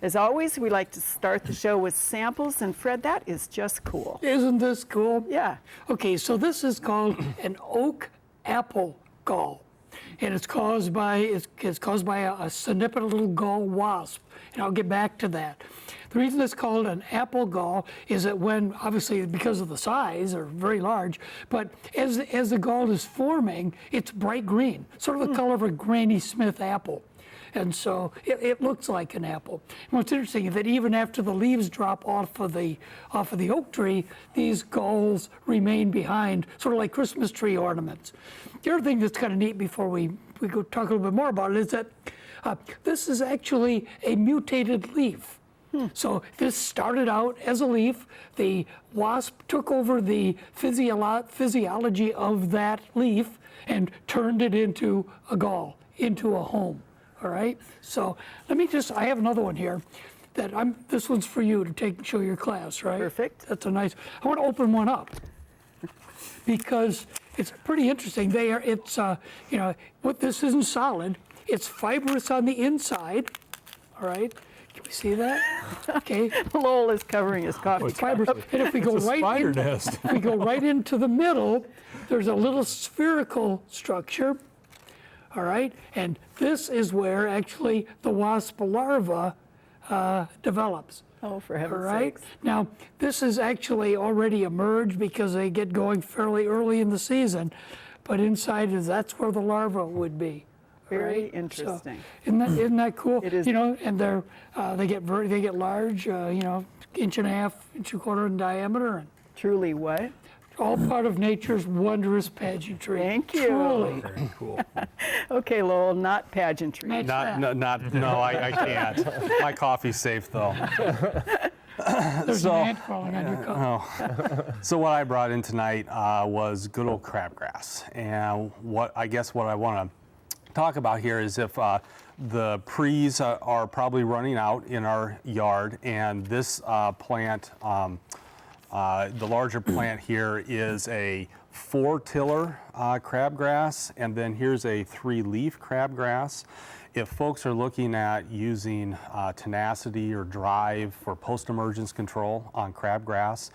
As always, we like to start the show with samples, and Fred, that is just cool. Isn't this cool? Yeah. Okay, so this is called an oak apple gall, and it's caused by a snipper little gall wasp, and I'll get back to that. The reason it's called an apple gall is that when, obviously because of the size, they're very large, but as the gall is forming, it's bright green, sort of the color of a Granny Smith apple. And so it looks like an apple. And what's interesting is that even after the leaves drop off of the oak tree, these galls remain behind, sort of like Christmas tree ornaments. The other thing that's kind of neat before we go talk a little bit more about it is that this is actually a mutated leaf. So this started out as a leaf. The wasp took over the physiology of that leaf and turned it into a gall, into a home. All right, so I have another one here this one's for you to take and show your class, right? Perfect. That's I want to open one up because it's pretty interesting. This isn't solid. It's fibrous on the inside, all right? Can we see that? Okay. Lowell is covering his coffee cup. And if we go if we go right into the middle, there's a little spherical structure. All right, and this is where actually the wasp larva develops. Oh, for heaven's sakes. Now, this is actually already emerged because they get going fairly early in the season, but inside that's where the larva would be. Very interesting. So, isn't that cool? It is. And they get large, inch and a half, inch and a quarter in diameter. And truly what? All part of nature's wondrous pageantry. Thank you. Truly. Very cool. Okay, Lowell, not pageantry. No, I can't. My coffee's safe though. There's an ant crawling on your cup. So what I brought in tonight was good old crabgrass, and what I want to talk about here is if the prees are probably running out in our yard, and this plant. The larger plant here is a 4-tiller crabgrass, and then here's a 3-leaf crabgrass. If folks are looking at using tenacity or drive for post-emergence control on crabgrass,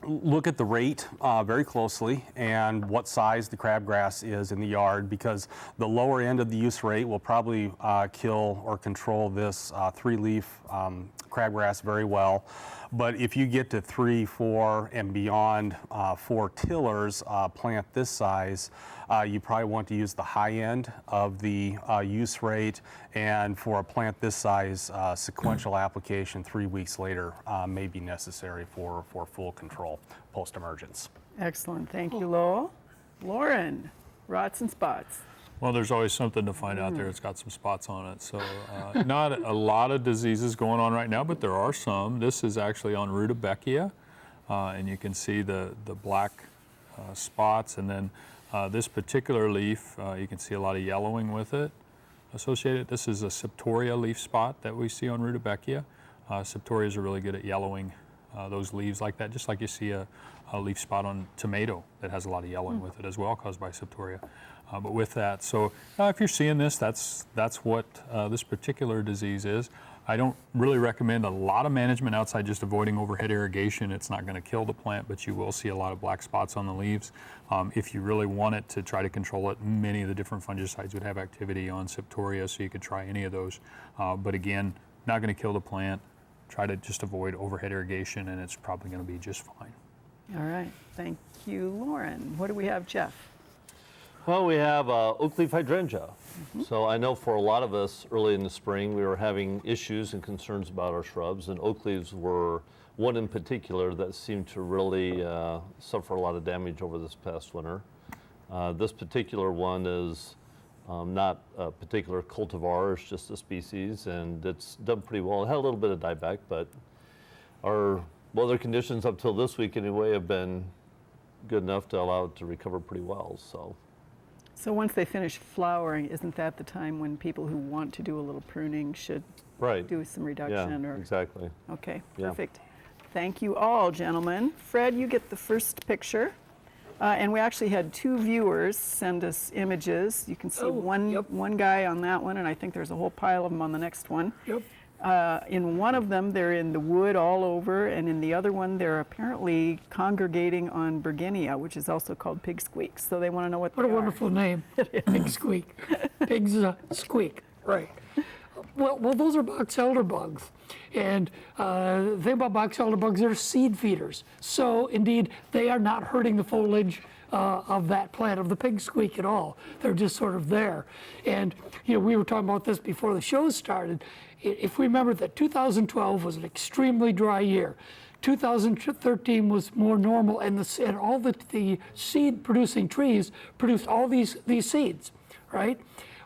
look at the rate very closely and what size the crabgrass is in the yard, because the lower end of the use rate will probably kill or control this 3-leaf crabgrass very well. But if you get to 3, 4, and beyond 4 tillers, plant this size, you probably want to use the high end of the use rate. And for a plant this size, sequential application 3 weeks later may be necessary for full control post-emergence. Excellent. Thank you, Lowell. Lauren, rots and spots. Well, there's always something to find out there. It's got some spots on it. So not a lot of diseases going on right now, but there are some. This is actually on Rudbeckia, and you can see the black spots. And then this particular leaf, you can see a lot of yellowing with it associated. This is a Septoria leaf spot that we see on Rudbeckia. Septorias are really good at yellowing those leaves like that, just like you see a leaf spot on tomato that has a lot of yellowing with it as well, caused by Septoria. But with that, so if you're seeing this, that's what this particular disease is. I don't really recommend a lot of management outside just avoiding overhead irrigation. It's not going to kill the plant, but you will see a lot of black spots on the leaves. If you really want it to try to control it, many of the different fungicides would have activity on Septoria, so you could try any of those. But again, not going to kill the plant. Try to just avoid overhead irrigation, and it's probably going to be just fine. All right. Thank you, Lauren. What do we have, Jeff? Well, we have Oakleaf Hydrangea. So I know for a lot of us early in the spring, we were having issues and concerns about our shrubs, and oak leaves were one in particular that seemed to really suffer a lot of damage over this past winter. This particular one is not a particular cultivar, it's just a species, and it's done pretty well. It had a little bit of dieback, but our weather conditions up till this week anyway have been good enough to allow it to recover pretty well. So once they finish flowering, isn't that the time when people who want to do a little pruning should do some reduction? Yeah, exactly. Okay, perfect. Thank you all, gentlemen. Fred, you get the first picture. And we actually had 2 viewers send us images. You can see one guy on that one, and I think there's a whole pile of them on the next one. Yep. In one of them, they're in the wood all over, and in the other one, they're apparently congregating on Bergenia, which is also called pig squeaks. So they want to know what What they a are. wonderful name. Pig squeak. Pigs squeak. Right. Well, those are Boxelder bugs. And the thing about Boxelder bugs, they're seed feeders. So indeed, they are not hurting the foliage of that plant, of the pig squeak at all. They're just sort of there. And we were talking about this before the show started. If we remember that 2012 was an extremely dry year, 2013 was more normal, and all the seed-producing trees produced all these seeds, right?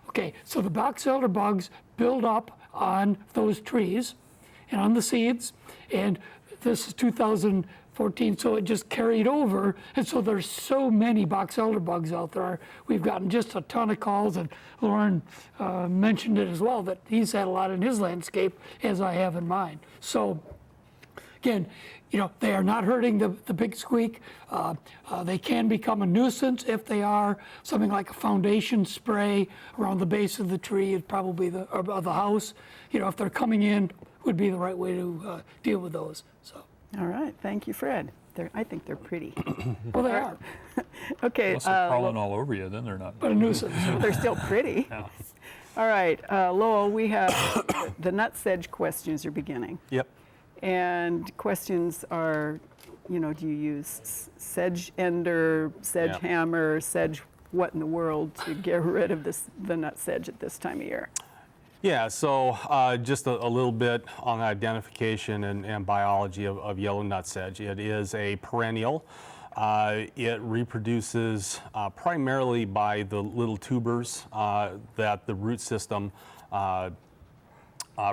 Okay, so the Boxelder bugs build up on those trees and on the seeds, and this is 2014, so it just carried over, and so there's so many Boxelder bugs out there. We've gotten just a ton of calls, and Lauren mentioned it as well, that he's had a lot in his landscape, as I have in mine. So again, they are not hurting the pig squeak. They can become a nuisance if they are. Something like a foundation spray around the base of the tree is probably of the house. If they're coming in, would be the right way to deal with those. So. All right, thank you, Fred. I think they're pretty. Well, they are, Okay. Unless they're crawling all over you, then they're not. but a nuisance. They're still pretty. Yeah. All right, Lowell, we have the nut sedge questions are beginning. Yep. And questions are, do you use sedge ender, sedge Yeah. hammer, sedge what in the world to get rid of the nut sedge at this time of year? Yeah, so just a little bit on the identification and biology of yellow nut sedge. It is a perennial. It reproduces primarily by the little tubers that the root system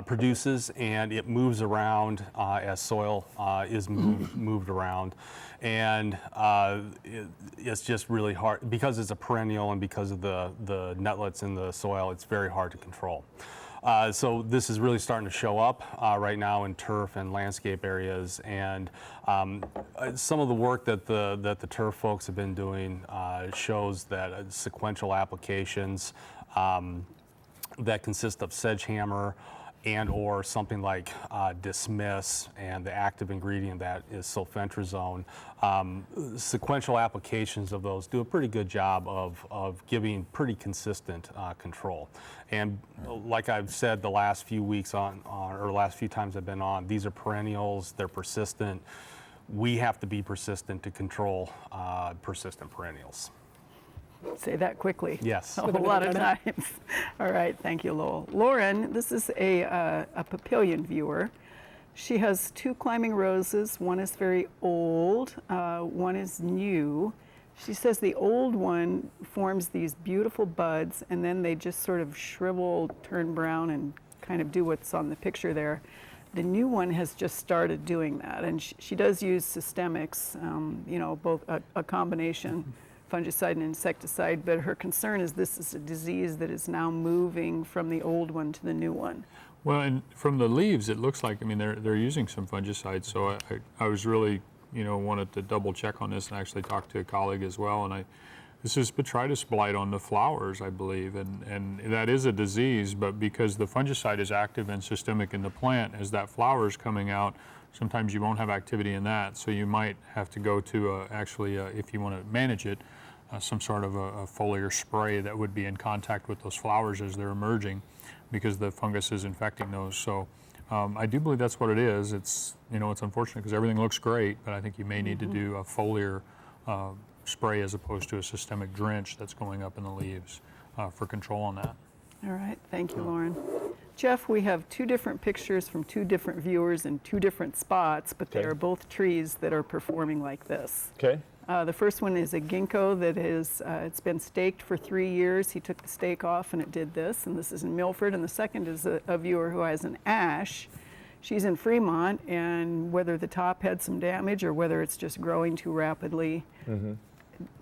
produces, and it moves around as soil is moved around. And it's just really hard, because it's a perennial and because of the nutlets in the soil, it's very hard to control. So this is really starting to show up right now in turf and landscape areas, and some of the work that the turf folks have been doing shows that sequential applications that consist of sedge hammer and or something like dismiss, and the active ingredient that is sulfentrazone. Sequential applications of those do a pretty good job of giving pretty consistent control. And like I've said the last few weeks or last few times I've been on, these are perennials, they're persistent. We have to be persistent to control persistent perennials. Say that quickly. Yes. A whole lot of times. All right, thank you, Lowell. Lauren, this is a papillion viewer. She has 2 climbing roses. One is very old, one is new. She says the old one forms these beautiful buds, and then they just sort of shrivel, turn brown, and kind of do what's on the picture there. The new one has just started doing that, and she does use systemics, both a combination fungicide and insecticide, but her concern is this is a disease that is now moving from the old one to the new one. Well, and from the leaves, it looks like, they're using some fungicides, so I was really, wanted to double check on this and actually talk to a colleague as well, and this is botrytis blight on the flowers, I believe, and that is a disease, but because the fungicide is active and systemic in the plant, as that flower is coming out, sometimes you won't have activity in that, so you might have to go to if you want to manage it, some sort of a foliar spray that would be in contact with those flowers as they're emerging, because the fungus is infecting those. So I do believe that's what it is. It's it's unfortunate because everything looks great, but I think you may need to do a foliar spray as opposed to a systemic drench that's going up in the leaves for control on that. All right, thank you, Lauren. Jeff, we have 2 different pictures from 2 different viewers in 2 different spots, but they are both trees that are performing like this. Okay. The first one is a ginkgo that is, it's been staked for 3 years. He took the stake off and it did this, and this is in Milford. And the second is a viewer who has an ash. She's in Fremont, and whether the top had some damage or whether it's just growing too rapidly,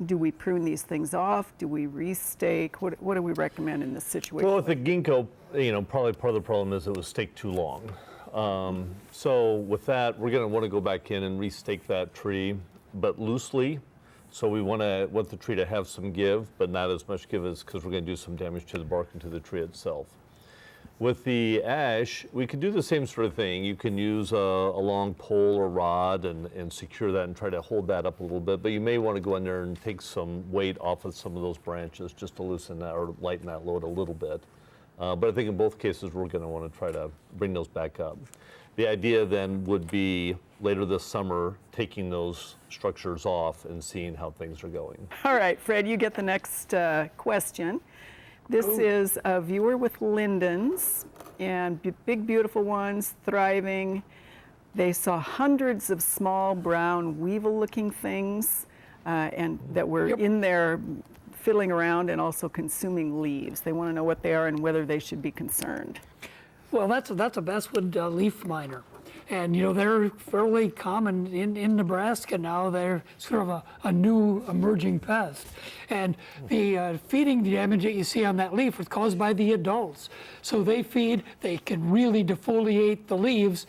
do we prune these things off? Do we restake? What do we recommend in this situation? Well, with the ginkgo, probably part of the problem is it was staked too long. So with that, we're going to want to go back in and restake that tree, but loosely, So we want the tree to have some give, but not as much give as because we're going to do some damage to the bark and to the tree itself. With the ash, we can do the same sort of thing. You can use a long pole or rod and secure that and try to hold that up a little bit, but you may want to go in there and take some weight off of some of those branches just to loosen that or lighten that load a little bit. But I think in both cases, we're going to want to try to bring those back up. The idea then would be later this summer, taking those structures off and seeing how things are going. All right, Fred, you get the next question. This is a viewer with lindens, and big, beautiful ones, thriving. They saw hundreds of small brown weevil-looking things and that were in there fiddling around and also consuming leaves. They want to know what they are and whether they should be concerned. Well, that's a basswood leaf miner. And, you know, they're fairly common in Nebraska now. They're sort of a new emerging pest. And the feeding damage that you see on that leaf was caused by the adults. So they feed, they can really defoliate the leaves.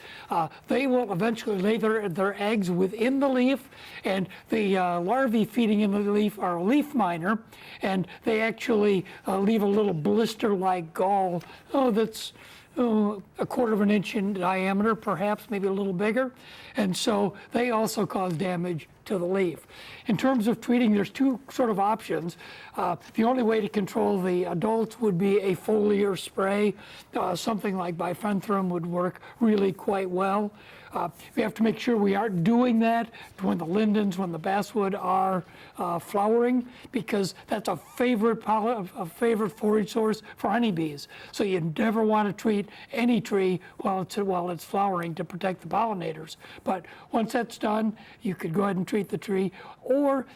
They will eventually lay their eggs within the leaf, and the larvae feeding in the leaf are a leaf miner, and they actually leave a little blister-like gall that's a quarter of an inch in diameter, perhaps, maybe a little bigger. And so they also cause damage to the leaf. In terms of treating, there's two sort of options. The only way to control the adults would be a foliar spray. Something like bifenthrin would work really quite well. We have to make sure we aren't doing that when the lindens, when the basswood are flowering, because that's a favorite forage source for honeybees. So you never want to treat any tree while it's flowering to protect the pollinators. But once that's done, you could go ahead and treat the tree, or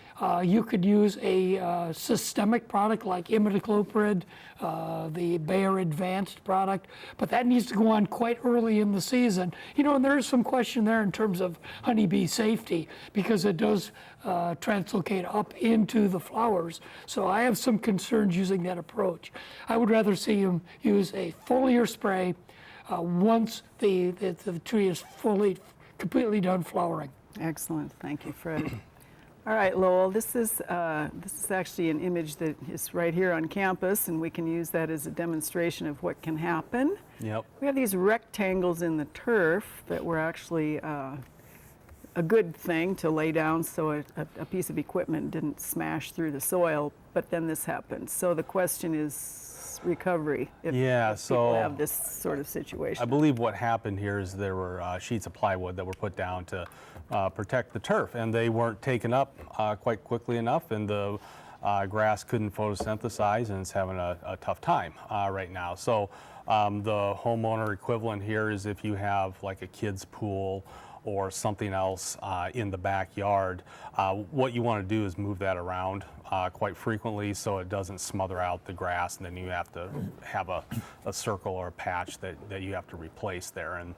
you could use a systemic product like imidacloprid, the Bayer Advanced product, but that needs to go on quite early in the season. You know, and there's some question there in terms of honeybee safety, because it does translocate up into the flowers. So I have some concerns using that approach. I would rather see them use a foliar spray once the tree is completely done flowering. Excellent, thank you, Fred. All right, Lowell, this is actually an image that is right here on campus, and we can use that as a demonstration of what can happen. Yep. We have these rectangles in the turf that were actually a good thing to lay down so a piece of equipment didn't smash through the soil, but then this happened. So the question is recovery if people have this sort of situation. I believe what happened here is there were sheets of plywood that were put down to protect the turf, and they weren't taken up quite quickly enough, and the grass couldn't photosynthesize, and it's having a tough time right now. So the homeowner equivalent here is if you have like a kid's pool or something else in the backyard, what you want to do is move that around quite frequently so it doesn't smother out the grass, and then you have to have a circle or a patch that you have to replace there. And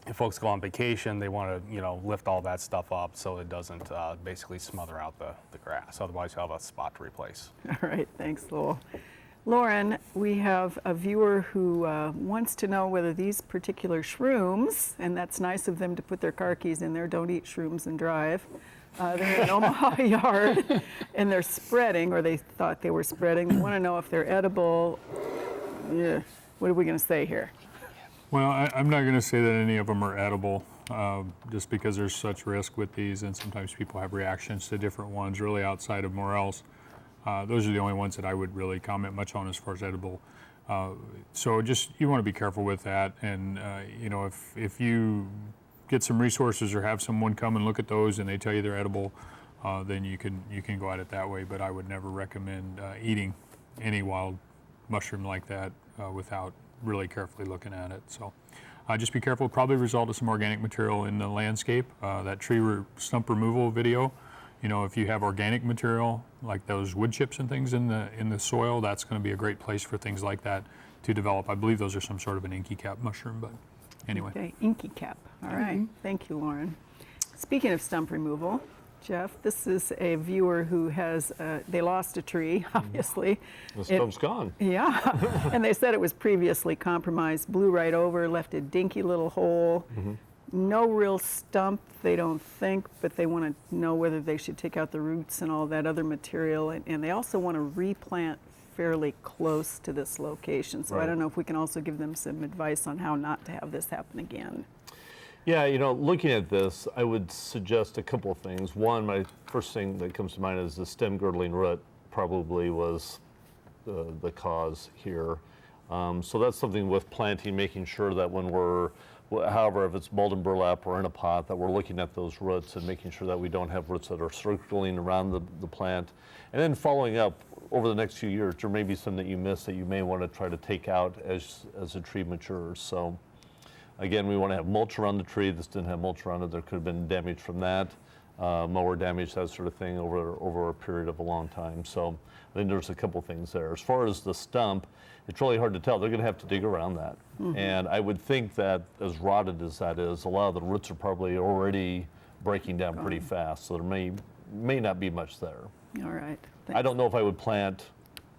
if folks go on vacation, they want to lift all that stuff up so it doesn't basically smother out the grass. Otherwise, you'll have a spot to replace. All right, thanks, Lowell. Lauren, we have a viewer who wants to know whether these particular shrooms, and that's nice of them to put their car keys in there, don't eat shrooms and drive. They're in an Omaha yard, and they're spreading, or they thought they were spreading. They want to know if they're edible. Yeah. What are we going to say here? Well, I'm not going to say that any of them are edible, just because there's such risk with these, and sometimes people have reactions to different ones, really outside of morels. Those are the only ones that I would really comment much on as far as edible. So just, you want to be careful with that, and if you get some resources or have someone come and look at those and they tell you they're edible, then you can go at it that way. But I would never recommend eating any wild mushroom like that without really carefully looking at it. So just be careful. Probably result of some organic material in the landscape. That stump removal video, if you have organic material like those wood chips and things in the soil, that's going to be a great place for things like that to develop. I believe those are some sort of an inky cap mushroom, but anyway. Okay, inky cap. All right. Thank you, Lauren. Speaking of stump removal, Jeff, this is a viewer who has, they lost a tree, obviously. The stump's gone. Yeah, and they said it was previously compromised, blew right over, left a dinky little hole. No real stump, they don't think, but they want to know whether they should take out the roots and all that other material. And they also want to replant fairly close to this location. So I Right. don't know if we can also give them some advice on how not to have this happen again. Yeah, looking at this, I would suggest a couple of things. One, my first thing that comes to mind is the stem girdling root probably was the cause here. So that's something with planting, making sure that when however, if it's molded burlap or in a pot, that we're looking at those roots and making sure that we don't have roots that are circling around the plant. And then following up over the next few years, there may be some that you missed that you may want to try to take out as the tree matures. So again, we want to have mulch around the tree. This didn't have mulch around it. There could have been damage from that, mower damage, that sort of thing over a period of a long time. So I think there's a couple things there. As far as the stump, it's really hard to tell. They're going to have to dig around that. And I would think that as rotted as that is, a lot of the roots are probably already breaking down pretty fast. So there may not be much there. All right. I don't know if I would plant,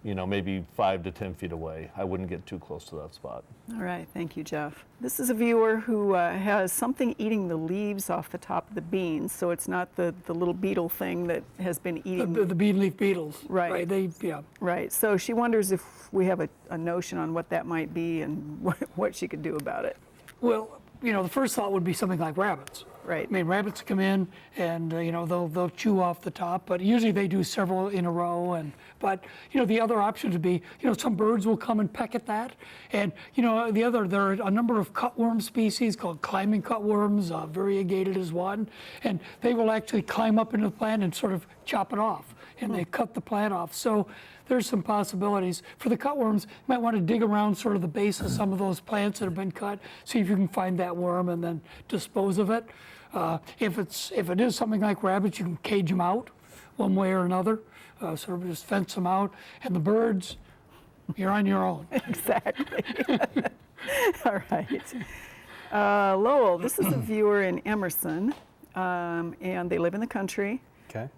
maybe 5 to 10 feet away. I wouldn't get too close to that spot. All right, thank you, Jeff. This is a viewer who has something eating the leaves off the top of the beans, so it's not the little beetle thing that has been eating. The bean leaf beetles. Right. Yeah. Right, so she wonders if we have a notion on what that might be and what she could do about it. Well, the first thought would be something like rabbits. Right. I mean, rabbits come in and they'll chew off the top, but usually they do several in a row. But the other option would be some birds will come and peck at that, and there are a number of cutworm species called climbing cutworms. Variegated is one, and they will actually climb up into the plant and sort of chop it off, and they cut the plant off. So there's some possibilities. For the cutworms, you might want to dig around sort of the base of some of those plants that have been cut, see if you can find that worm and then dispose of it. If it is something like rabbits, you can cage them out one way or another, sort of just fence them out. And the birds, you're on your own. Exactly. All right. Lowell, this is a viewer in Emerson, and they live in the country. Okay.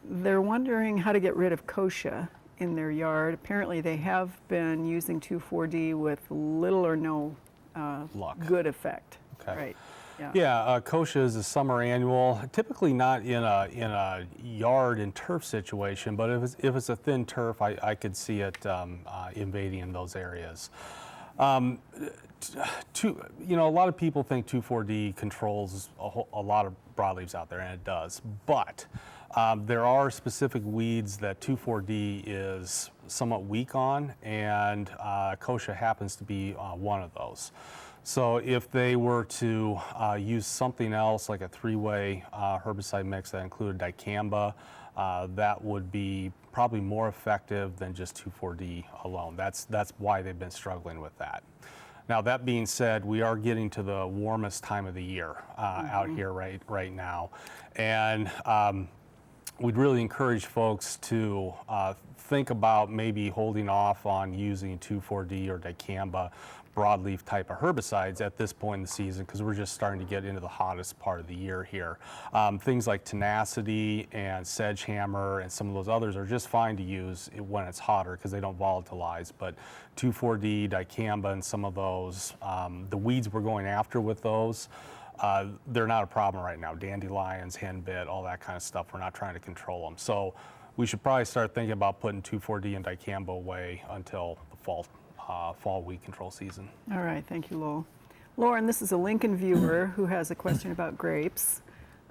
They're wondering how to get rid of kochia in their yard. Apparently they have been using 2,4-D with little or no Luck. good effect. Okay. Right. Yeah. Yeah, kochia is a summer annual, typically not in a yard and turf situation, but if it's a thin turf, I could see it invading in those areas. A lot of people think 2,4-D controls a lot of broadleaves out there, and it does, but there are specific weeds that 2,4-D is somewhat weak on, and kochia happens to be one of those. So if they were to use something else like a 3-way herbicide mix that included dicamba, that would be probably more effective than just 2,4-D alone. That's why they've been struggling with that. Now that being said, we are getting to the warmest time of the year out here right now, and we'd really encourage folks to think about maybe holding off on using 2,4-D or dicamba broadleaf type of herbicides at this point in the season, because we're just starting to get into the hottest part of the year here. Things like tenacity and sedge hammer and some of those others are just fine to use when it's hotter because they don't volatilize, but 2,4-D, dicamba, and some of those, the weeds we're going after with those, they're not a problem right now. Dandelions, henbit, all that kind of stuff, we're not trying to control them. So we should probably start thinking about putting 2,4-D and dicamba away until the fall weed control season. All right, thank you, Lowell. Lauren, this is a Lincoln viewer who has a question about grapes.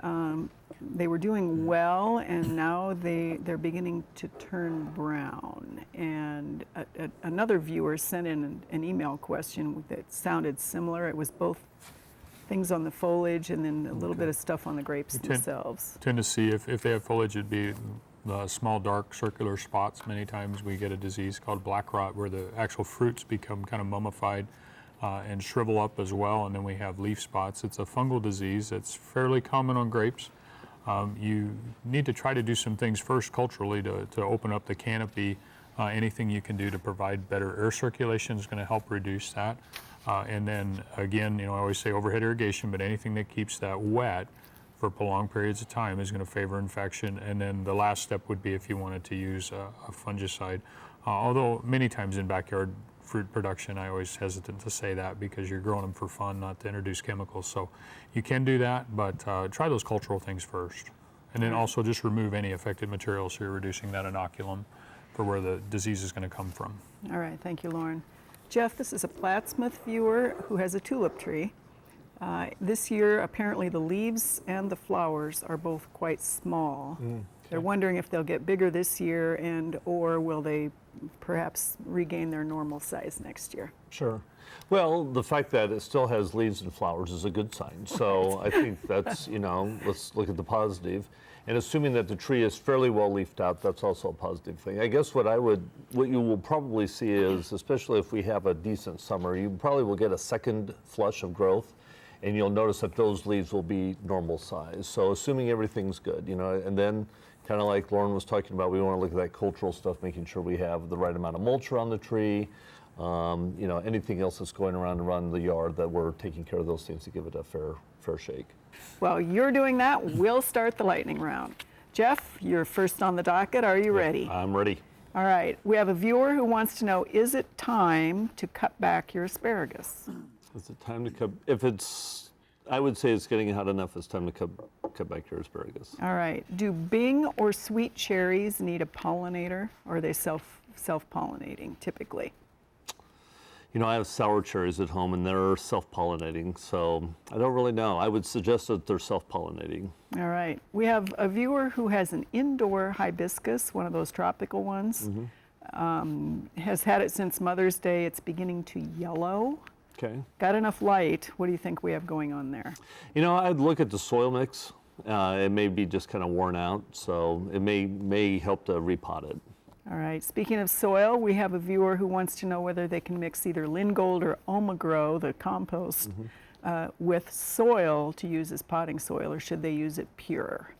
They were doing well, and now they're beginning to turn brown. And another viewer sent in an email question that sounded similar. It was both things on the foliage and then a little bit of stuff on the grapes themselves. Tend to see if they have foliage, it'd be small dark circular spots. Many times we get a disease called black rot where the actual fruits become kind of mummified and shrivel up as well, and then we have leaf spots. It's a fungal disease. It's fairly common on grapes. You need to try to do some things first culturally to open up the canopy. Anything you can do to provide better air circulation is going to help reduce that. And then again, I always say overhead irrigation, but anything that keeps that wet for prolonged periods of time is going to favor infection. And then the last step would be if you wanted to use a fungicide. Although many times in backyard fruit production. I always hesitant to say that because you're growing them for fun, not to introduce chemicals. So you can do that, but try those cultural things first. And then also just remove any affected materials so you're reducing that inoculum for where the disease is going to come from. All right, thank you, Lauren. Jeff, this is a Plattsmouth viewer who has a tulip tree. This year, apparently the leaves and the flowers are both quite small. They're wondering if they'll get bigger this year or will they perhaps regain their normal size next year. Sure. Well, the fact that it still has leaves and flowers is a good sign. So I think that's, let's look at the positive. And assuming that the tree is fairly well leafed out, that's also a positive thing. I guess what you will probably see is, especially if we have a decent summer, you probably will get a second flush of growth, and you'll notice that those leaves will be normal size. So assuming everything's good, and then kind of like Lauren was talking about, we want to look at that cultural stuff, making sure we have the right amount of mulch around the tree, anything else that's going around the yard, that we're taking care of those things to give it a fair shake. Well, you're doing that. We'll start the lightning round. Jeff, you're first on the docket. Are you ready? I'm ready. All right. We have a viewer who wants to know, is it time to cut back your asparagus? Is it time to cut? I would say it's getting hot enough. It's time to cut back your asparagus. All right. Do Bing or sweet cherries need a pollinator, or are they self-pollinating typically? I have sour cherries at home, and they're self-pollinating, so I don't really know. I would suggest that they're self-pollinating. All right. We have a viewer who has an indoor hibiscus, one of those tropical ones. Has had it since Mother's Day. It's beginning to yellow. Okay. Got enough light. What do you think we have going on there? I'd look at the soil mix. It may be just kind of worn out, so it may help to repot it. All right. Speaking of soil, we have a viewer who wants to know whether they can mix either Lingold or Omagro, the compost, with soil to use as potting soil, or should they use it pure?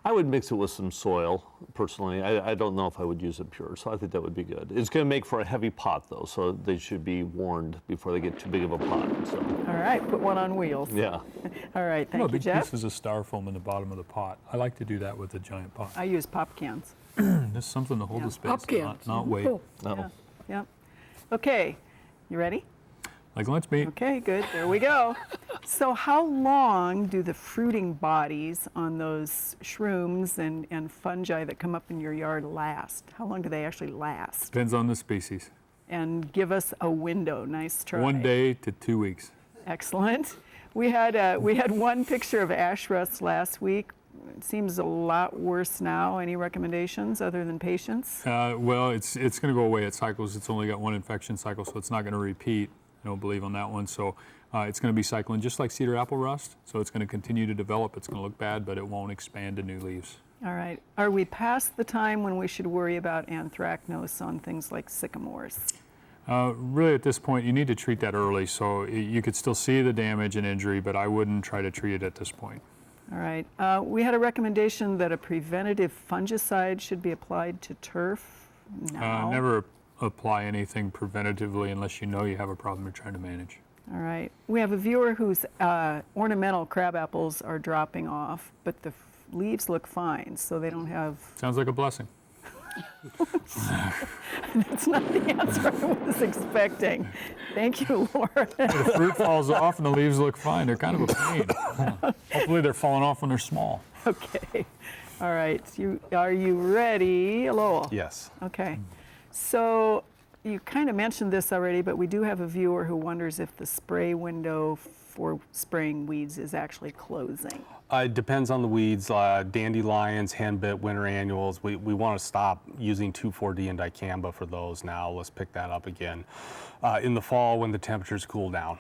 I would mix it with some soil, personally. I don't know if I would use it pure, so I think that would be good. It's going to make for a heavy pot, though, so they should be warned before they get too big of a pot. So. All right, put one on wheels. Yeah. All right, thank you, big Jeff. pieces of styrofoam in the bottom of the pot. I like to do that with a giant pot. I use pop cans. Just something to hold the space, Pop cans. not weight. Cool. No. Yep. Okay, you ready? Like lunch meat. Okay, good. There we go. So how long do the fruiting bodies on those shrooms and fungi that come up in your yard last? How long do they actually last? Depends on the species. And give us a window. Nice try. 1 day to 2 weeks. Excellent. We had one picture of ash rust last week. It seems a lot worse now. Any recommendations other than patience? Well, it's going to go away. It cycles. It's only got one infection cycle, so it's not going to repeat. I don't believe on that one. So it's going to be cycling just like cedar apple rust. So it's going to continue to develop. It's going to look bad, but it won't expand to new leaves. All right. Are we past the time when we should worry about anthracnose on things like sycamores? Really, at this point, you need to treat that early. So you could still see the damage and injury, but I wouldn't try to treat it at this point. All right. We had a recommendation that a preventative fungicide should be applied to turf now. Never apply anything preventatively unless you know you have a problem you're trying to manage. All right. We have a viewer whose ornamental crab apples are dropping off, but the leaves look fine, so they don't have... Sounds like a blessing. That's not the answer I was expecting. Thank you, Laura. The fruit falls off and the leaves look fine. They're kind of a pain. Hopefully they're falling off when they're small. Okay. All right. Are you ready, Lowell? Yes. Okay. So you kind of mentioned this already, but we do have a viewer who wonders if the spray window for spraying weeds is actually closing. It depends on the weeds. Dandelions, henbit, winter annuals. We want to stop using 2,4-D and dicamba for those now. Let's pick that up again in the fall when the temperatures cool down.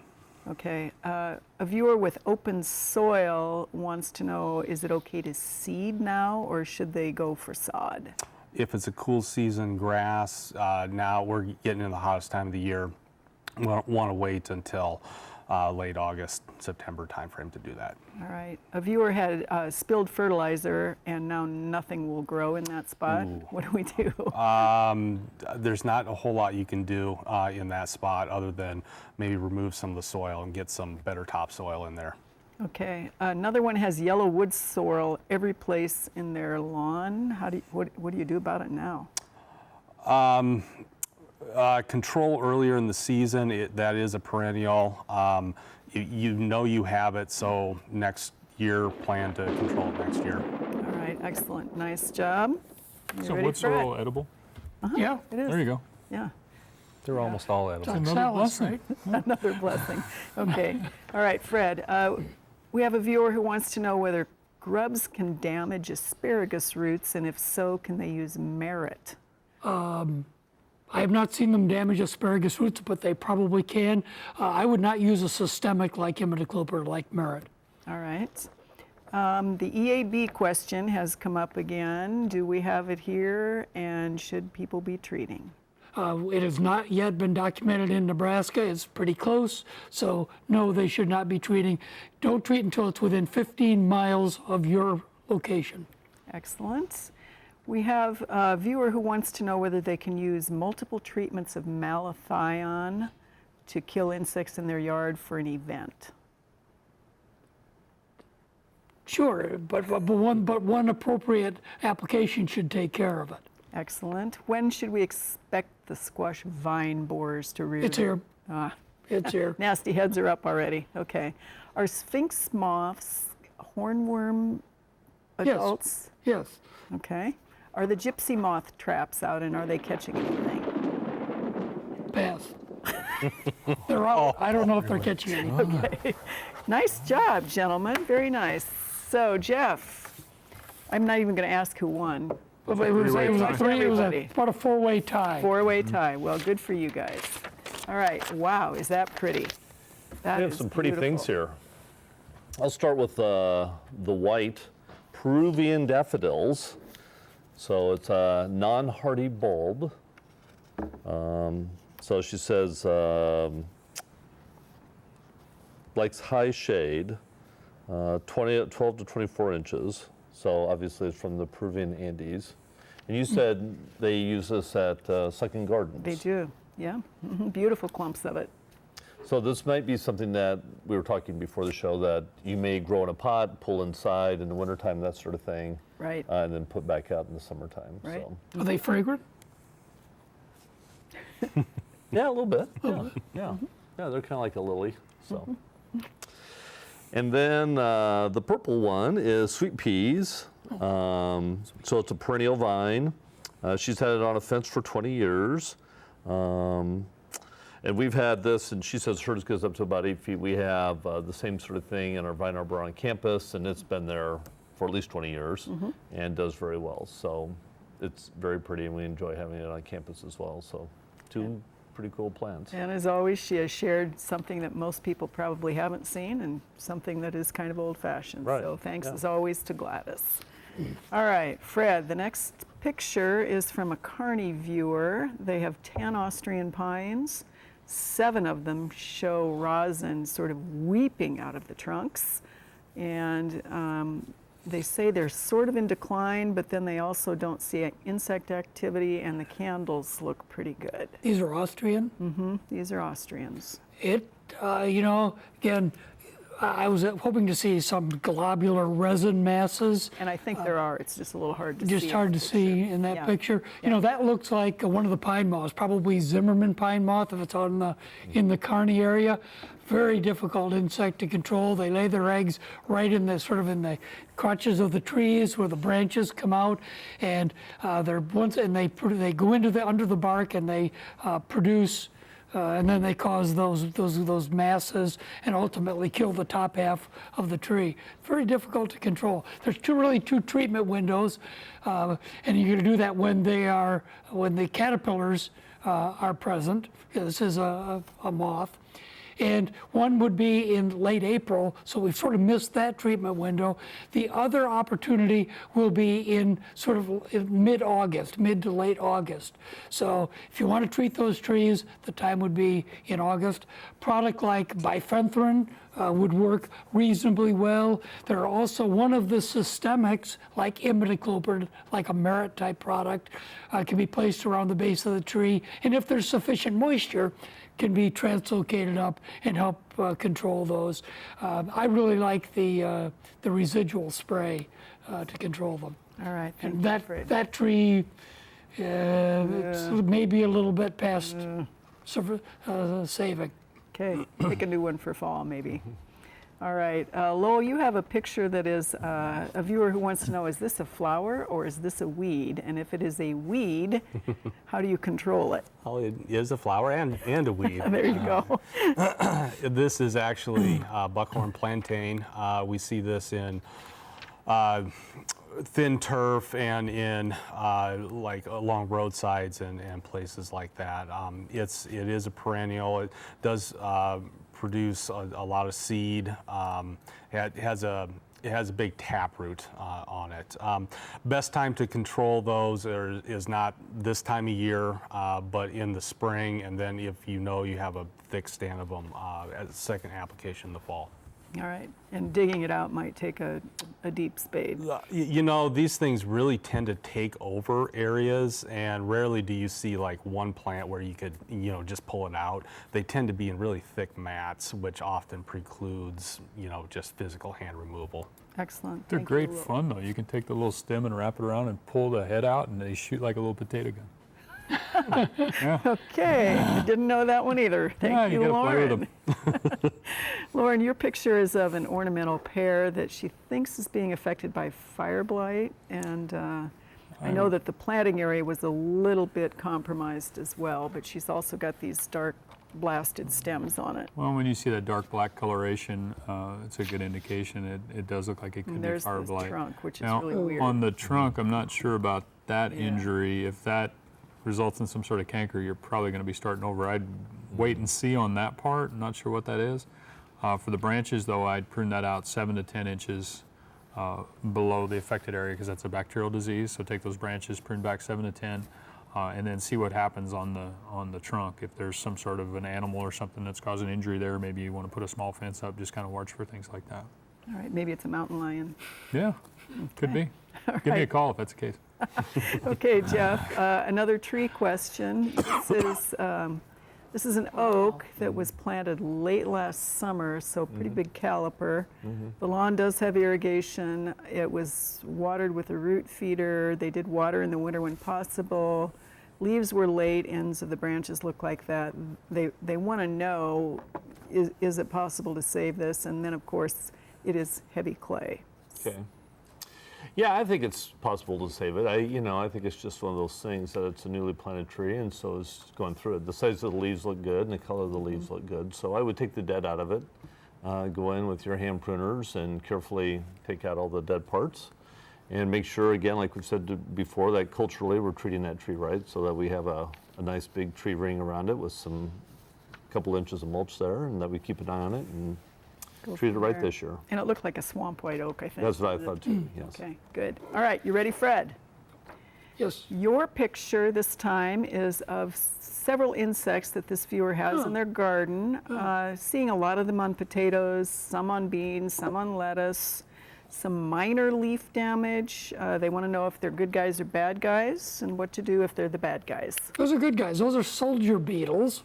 Okay. A viewer with open soil wants to know, is it okay to seed now or should they go for sod? If it's a cool season grass, now we're getting in the hottest time of the year. We want to wait until late August, September timeframe to do that. All right. A viewer had spilled fertilizer and now nothing will grow in that spot. Ooh. What do we do? There's not a whole lot you can do in that spot other than maybe remove some of the soil and get some better topsoil in there. Okay. Another one has yellow wood sorrel every place in their lawn. What do you do about it now? Control earlier in the season, that is a perennial. You know you have it, so next year, plan to control it next year. All right, excellent. Nice job. You So ready, wood Fred? sorrel edible? Yeah, It is. There you go. Yeah, They're almost all edible. like Another salads, blessing. right? another blessing. Okay. All right, Fred. We have a viewer who wants to know whether grubs can damage asparagus roots, and if so, can they use merit? I have not seen them damage asparagus roots, but they probably can. I would not use a systemic like imidacloprid or like merit. All right. The EAB question has come up again. Do we have it here, and should people be treating? It has not yet been documented in Nebraska. It's pretty close, so no, they should not be treating. Don't treat until it's within 15 miles of your location. Excellent. We have a viewer who wants to know whether they can use multiple treatments of malathion to kill insects in their yard for an event. Sure, but one appropriate application should take care of it. Excellent. When should we expect the squash vine borers to root? It's here. Ah, It's here. nasty heads are up already. Okay. Are sphinx moths hornworm adults? Yes. Okay. Are the gypsy moth traps out, and are they catching anything? Pass. They're out. I don't know if they're catching anything. Okay. Nice job, gentlemen. Very nice. So, Jeff, I'm not even going to ask who won. It was Everybody. about a four-way tie. Four-way tie. Well, good for you guys. All right. Wow, is that pretty? That We have is some pretty things beautiful. here. I'll start with the white Peruvian daffodils. So it's a non-hardy bulb. So she says likes high shade, 12 to 24 inches. So obviously it's from the Peruvian Andes. And you said they use this at Second Gardens. They do. Yeah. Beautiful clumps of it. So this might be something that we were talking before the show that you may grow in a pot, pull inside in the wintertime, that sort of thing. Right. And then put back out in the summertime. Right. So. Are they fragrant? Yeah, a little bit. Yeah, they're kind of like a lily. So. And then the purple one is sweet peas. So it's a perennial vine. She's had it on a fence for 20 years. And we've had this, and she says hers goes up to about 8 feet. We have the same sort of thing in our vine arbor on campus, and it's been there for at least 20 years and does very well. So it's very pretty, and we enjoy having it on campus as well. So two pretty cool plants. And as always, she has shared something that most people probably haven't seen and something that is kind of old-fashioned. Right, So thanks yeah. as always to Gladys. All right, Fred, the next picture is from a Carney viewer. They have 10 Austrian pines. 7 of them show rosin sort of weeping out of the trunks. And they say they're sort of in decline, but then they also don't see insect activity, and the candles look pretty good. These are Austrian. These are Austrians. Again, I was hoping to see some globular resin masses. And I think there are. It's just a little hard to see. Just hard to see in that Yeah. picture. You know, that looks like one of the pine moths, probably Zimmerman pine moth if it's out in the Kearney area. Very difficult insect to control. They lay their eggs right in the crotches of the trees where the branches come out, and they go into under the bark and they produce. And then they cause those masses and ultimately kill the top half of the tree. Very difficult to control. There's two treatment windows, and you're going to do that when the caterpillars are present. This is a moth. And one would be in late April, so we've sort of missed that treatment window. The other opportunity will be in sort of mid-August, mid to late August. So if you want to treat those trees, the time would be in August. Product like bifenthrin would work reasonably well. There are also one of the systemics, like imidacloprid, like a merit type product, can be placed around the base of the tree. And if there's sufficient moisture, can be translocated up and help control those. I really like the residual spray to control them. All right. And Thank you, Fred. that tree It's maybe a little bit past saving. Okay, pick a new one for fall, maybe. All right, Lowell, you have a picture that is a viewer who wants to know, is this a flower or is this a weed? And if it is a weed, how do you control it? Well, it is a flower and a weed. There you go. This is actually Buckhorn Plantain. We see this in thin turf and in like along roadsides and places like that. It is a perennial. It does produce a lot of seed. It has a big taproot on it. Best time to control those is not this time of year, but in the spring, and then if you know you have a thick stand of them, as a second application in the fall. All right, and digging it out might take a deep spade. You know, these things really tend to take over areas, and rarely do you see like one plant where you could, you know, just pull it out. They tend to be in really thick mats, which often precludes, you know, just physical hand removal. Excellent. They're Thank great you. fun though. You can take the little stem and wrap it around and pull the head out, and they shoot like a little potato gun. Okay, I didn't know that one either. Thank you, gotta play Lauren. with them. Lauren, your picture is of an ornamental pear that she thinks is being affected by fire blight, and I know that the planting area was a little bit compromised as well, but she's also got these dark blasted stems on it. Well, when you see that dark black coloration, it's a good indication. It does look like it could And be there's fire this blight. trunk, which is Now, really weird. on the trunk, I'm not sure about that Yeah. injury. If that results in some sort of canker, you're probably going to be starting over. I'd wait and see on that part. I'm not sure what that is. For the branches, though, I'd prune that out 7 to 10 inches below the affected area because that's a bacterial disease. So take those branches, prune back 7 to 10, and then see what happens on the trunk. If there's some sort of an animal or something that's causing injury there, maybe you want to put a small fence up. Just kind of watch for things like that. All right, maybe it's a mountain lion. Yeah, could be. Give me a call if that's the case. Okay, Jeff, another tree question. This is an oak that was planted late last summer, so pretty big caliper. The lawn does have irrigation. It was watered with a root feeder. They did water in the winter when possible. Leaves were late, ends of the branches look like that. They want to know, is it possible to save this? And then, of course, it is heavy clay. Okay. Yeah, I think it's possible to save it. I think it's just one of those things that it's a newly planted tree, and so it's going through it. The size of the leaves look good, and the color of the leaves look good. So I would take the dead out of it, go in with your hand pruners, and carefully take out all the dead parts, and make sure, again, like we've said before, that culturally we're treating that tree right, so that we have a nice big tree ring around it with some couple inches of mulch there, and that we keep an eye on it and Go treat it from right there. this year. And it looked like a swamp white oak, I think. That's what I thought too. Yes. Okay, good. All right, you ready, Fred? Yes. Your picture this time is of several insects that this viewer has in their garden. Seeing a lot of them on potatoes, some on beans, some on lettuce, some minor leaf damage. They want to know if they're good guys or bad guys, and what to do if they're the bad guys. Those are good guys. Those are soldier beetles,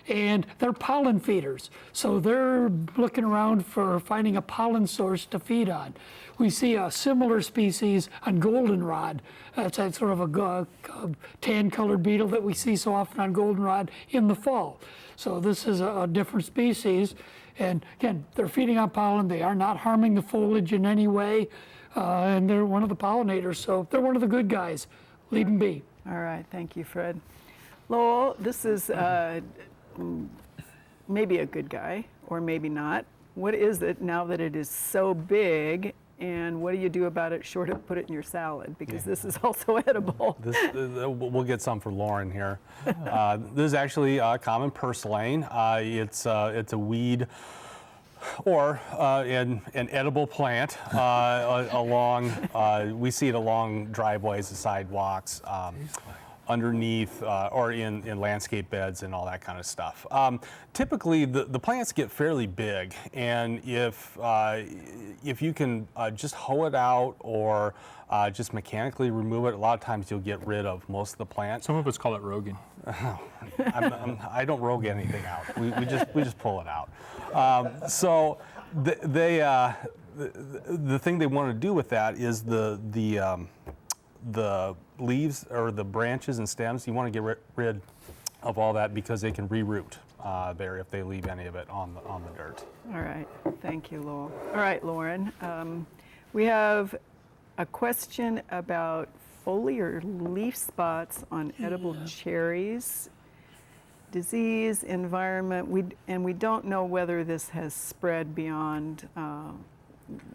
and they're pollen feeders. So they're looking around for finding a pollen source to feed on. We see a similar species on goldenrod. That's that sort of a tan-colored beetle that we see so often on goldenrod in the fall. So this is a different species. And again, they're feeding on pollen. They are not harming the foliage in any way. And they're one of the pollinators, so they're one of the good guys. Leave them be. All right, thank you, Fred. Lowell, this is maybe a good guy, or maybe not. What is it now that it is so big, and what do you do about it short of put it in your salad? Because this is also edible. We'll get some for Lauren here. This is actually a common purslane. It's a weed or an edible plant we see it along driveways and sidewalks. Underneath or in landscape beds and all that kind of stuff. Typically, the plants get fairly big, and if you can just hoe it out or just mechanically remove it, a lot of times you'll get rid of most of the plant. Some of us call it roguing. I don't rogue anything out. We just pull it out. So the thing they want to do with that is the the leaves or the branches and stems, you want to get rid of all that because they can reroot there if they leave any of it on the dirt. All right, thank you, Lowell. All right, Lauren, we have a question about foliar leaf spots on edible cherries. Disease, environment, and we don't know whether this has spread beyond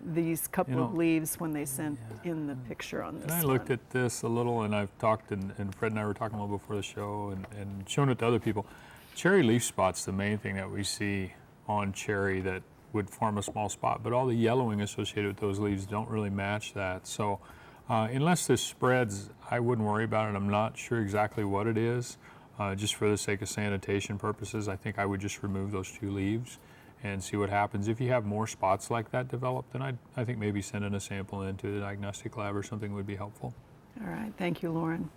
these couple of leaves when they sent in the picture on this And I looked at this a little, and I've talked, and Fred and I were talking a little before the show, and shown it to other people. Cherry leaf spot's the main thing that we see on cherry that would form a small spot, but all the yellowing associated with those leaves don't really match that. So unless this spreads, I wouldn't worry about it. I'm not sure exactly what it is. Just for the sake of sanitation purposes, I think I would just remove those 2 leaves and see what happens. If you have more spots like that developed, then I think maybe sending a sample into the diagnostic lab or something would be helpful. All right, thank you, Lauren.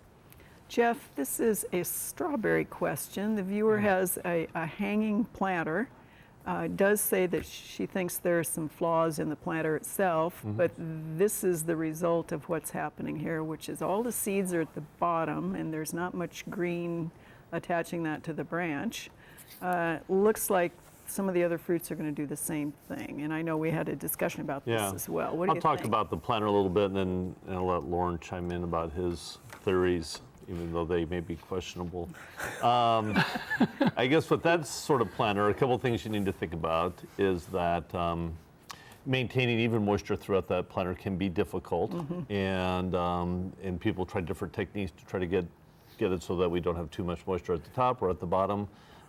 Jeff, this is a strawberry question. The viewer has a hanging planter. Does say that she thinks there are some flaws in the planter itself, but this is the result of what's happening here, which is all the seeds are at the bottom and there's not much green attaching that to the branch. Looks like some of the other fruits are going to do the same thing, and I know we had a discussion about this as well. What do I'll you talk think? about the planter a little bit, and then I'll let Lauren chime in about his theories, even though they may be questionable. I guess with that sort of planter, a couple things you need to think about is that maintaining even moisture throughout that planter can be difficult, and people try different techniques to try to get it so that we don't have too much moisture at the top or at the bottom.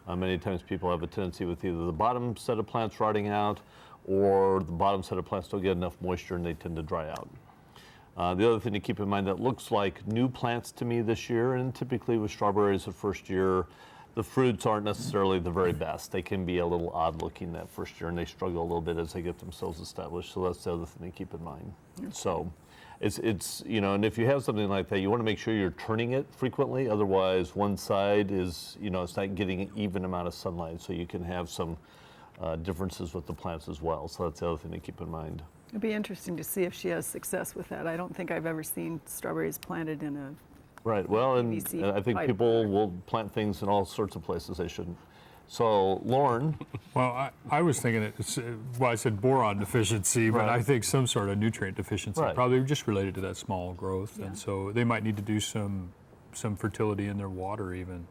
Many times people have a tendency with either the bottom set of plants rotting out or the bottom set of plants don't get enough moisture and they tend to dry out. The other thing to keep in mind that looks like new plants to me this year, and typically with strawberries the first year, the fruits aren't necessarily the very best. They can be a little odd looking that first year and they struggle a little bit as they get themselves established. So that's the other thing to keep in mind. So it's and if you have something like that, you want to make sure you're turning it frequently. Otherwise, one side is, it's not getting an even amount of sunlight. So you can have some differences with the plants as well. So that's the other thing to keep in mind. It'd be interesting to see if she has success with that. I don't think I've ever seen strawberries planted in a Right. Well, and PVC I think pipe. people will plant things in all sorts of places they shouldn't. So, Lauren, Well, I was thinking I said boron deficiency, but Right. I think some sort of nutrient deficiency, Right. probably just related to that small growth. Yeah. And so they might need to do some fertility in their water even.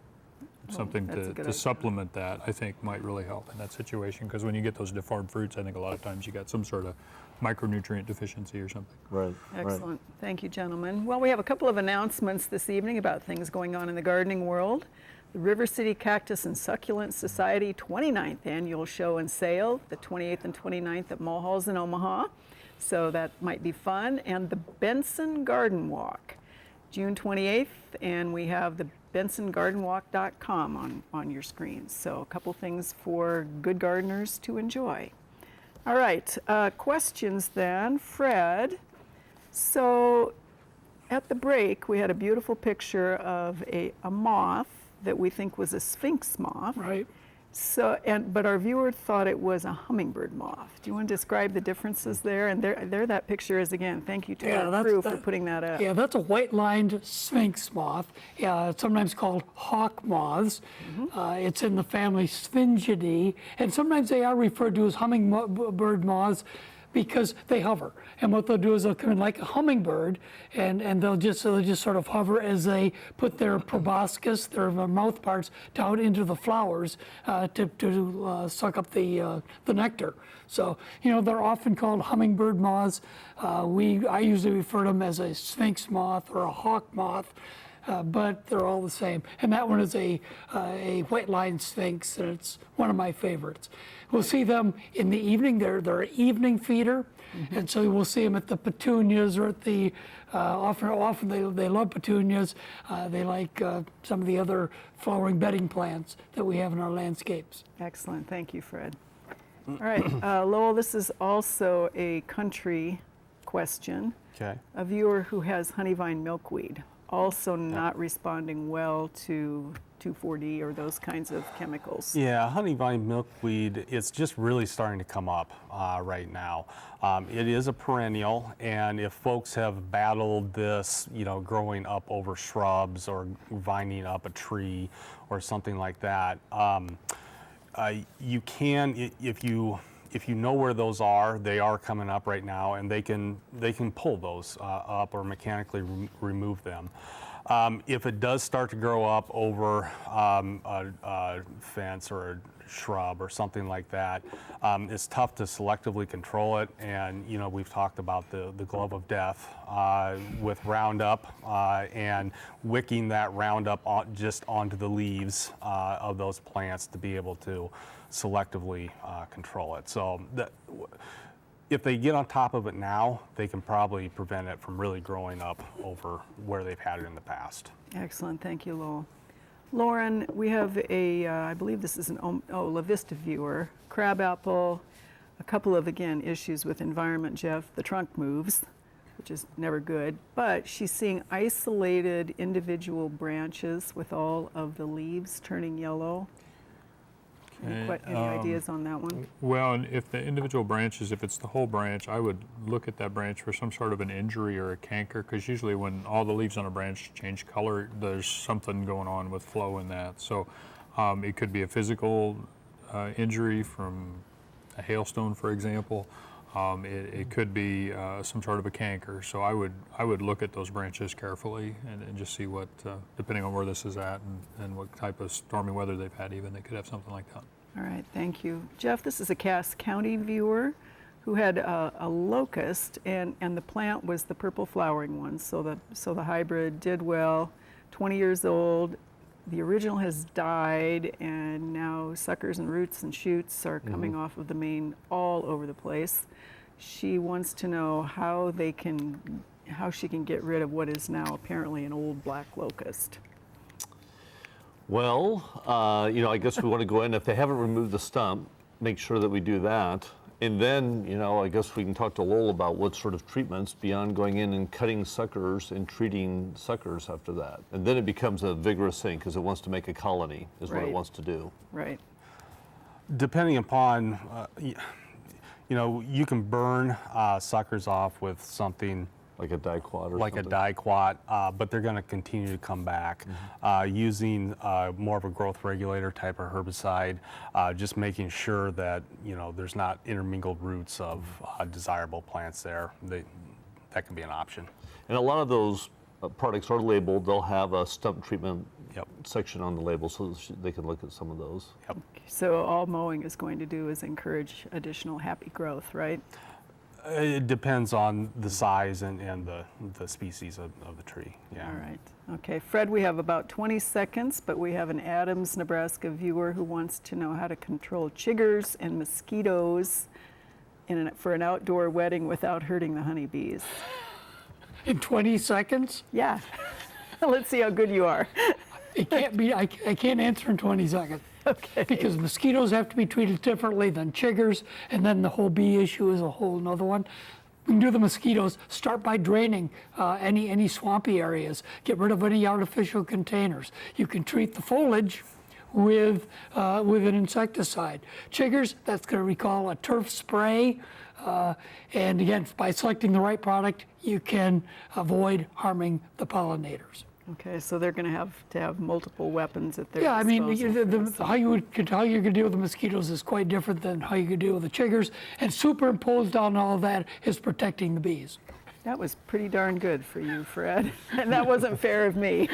Something that's a good to idea. supplement that, I think, might really help in that situation. Because when you get those deformed fruits, I think a lot of times you got some sort of micronutrient deficiency or something. right. Excellent. Thank you, gentlemen. Well, we have a couple of announcements this evening about things going on in the gardening world. The River City Cactus and Succulent Society 29th Annual Show and Sale, the 28th and 29th at Mulhall's in Omaha. So that might be fun. And the Benson Garden Walk, June 28th, and we have the bensongardenwalk.com on your screens. So a couple things for good gardeners to enjoy. All right, questions then. Fred, so at the break, we had a beautiful picture of a moth that we think was a sphinx moth. Right. So, but our viewer thought it was a hummingbird moth. Do you want to describe the differences there? And there that picture is again. Thank you to our crew for putting that up. Yeah, that's a white-lined sphinx moth, sometimes called hawk moths. It's in the family Sphingidae, and sometimes they are referred to as hummingbird moths because they hover. And what they'll do is they'll come in like a hummingbird, and they'll just sort of hover as they put their proboscis, their mouth parts, down into the flowers to suck up the nectar. So, they're often called hummingbird moths. I usually refer to them as a sphinx moth or a hawk moth. But they're all the same. And that one is a white-lined sphinx, and it's one of my favorites. We'll see them in the evening. They're an evening feeder, and so we'll see them at the petunias or at the, often they love petunias. They like some of the other flowering bedding plants that we have in our landscapes. Excellent. Thank you, Fred. All right, Lowell, this is also a country question. Okay. A viewer who has honeyvine milkweed, also not responding well to 2,4-D or those kinds of chemicals. Yeah, honeyvine milkweed, it's just really starting to come up right now. It is a perennial, and if folks have battled this, growing up over shrubs or vining up a tree or something like that, you can, if you know where those are, they are coming up right now, and they can pull those up or mechanically remove them. If it does start to grow up over a fence or a shrub or something like that, it's tough to selectively control it. And we've talked about the glove of death with Roundup and wicking that Roundup just onto the leaves of those plants to be able to selectively control it. So if they get on top of it now, they can probably prevent it from really growing up over where they've had it in the past. Excellent, thank you, Lowell. Lauren, we have I believe this is La Vista viewer, crabapple, a couple of, again, issues with environment, Jeff. The trunk moves, which is never good, but she's seeing isolated individual branches with all of the leaves turning yellow. Any ideas on that one? Well, and if the individual branches, if it's the whole branch, I would look at that branch for some sort of an injury or a canker, because usually when all the leaves on a branch change color, there's something going on with flow in that. So it could be a physical injury from a hailstone, for example. It could be some sort of a canker. So I would look at those branches carefully and just see what, depending on where this is at and what type of stormy weather they've had, even they could have something like that. All right, thank you. Jeff, this is a Cass County viewer who had a locust, and the plant was the purple flowering one, so the hybrid did well. 20 years old. The original has died, and now suckers and roots and shoots are coming off of the main all over the place. She wants to know how she can get rid of what is now apparently an old black locust. Well, I guess we want to go in. If they haven't removed the stump, make sure that we do that. And then, I guess we can talk to Lowell about what sort of treatments beyond going in and cutting suckers and treating suckers after that. And then it becomes a vigorous thing because it wants to make a colony is what it wants to do. Right. Depending upon, you can burn suckers off with something Like a diquat or like something? a diquat, but they're going to continue to come back. Using more of a growth regulator type of herbicide, just making sure that there's not intermingled roots of desirable plants there. That can be an option. And a lot of those products are labeled. They'll have a stump treatment Yep. section on the label so they can look at some of those. Yep. So all mowing is going to do is encourage additional happy growth, right? It depends on the size and the species of the tree. Yeah. All right. Okay, Fred, we have about 20 seconds, but we have an Adams, Nebraska viewer who wants to know how to control chiggers and mosquitoes for an outdoor wedding without hurting the honeybees. In 20 seconds? Yeah. Let's see how good you are. It can't be, I can't answer in 20 seconds. Okay. Because mosquitoes have to be treated differently than chiggers, and then the whole bee issue is a whole nother one. We can do the mosquitoes. Start by draining any swampy areas. Get rid of any artificial containers. You can treat the foliage with an insecticide. Chiggers, that's going to recall a turf spray. And again, by selecting the right product, you can avoid harming the pollinators. Okay, so they're going to have multiple weapons at their Yeah, I mean, disposal. how you're going to deal with the mosquitoes is quite different than how you can deal with the chiggers. And superimposed on all that is protecting the bees. That was pretty darn good for you, Fred. And that wasn't fair of me.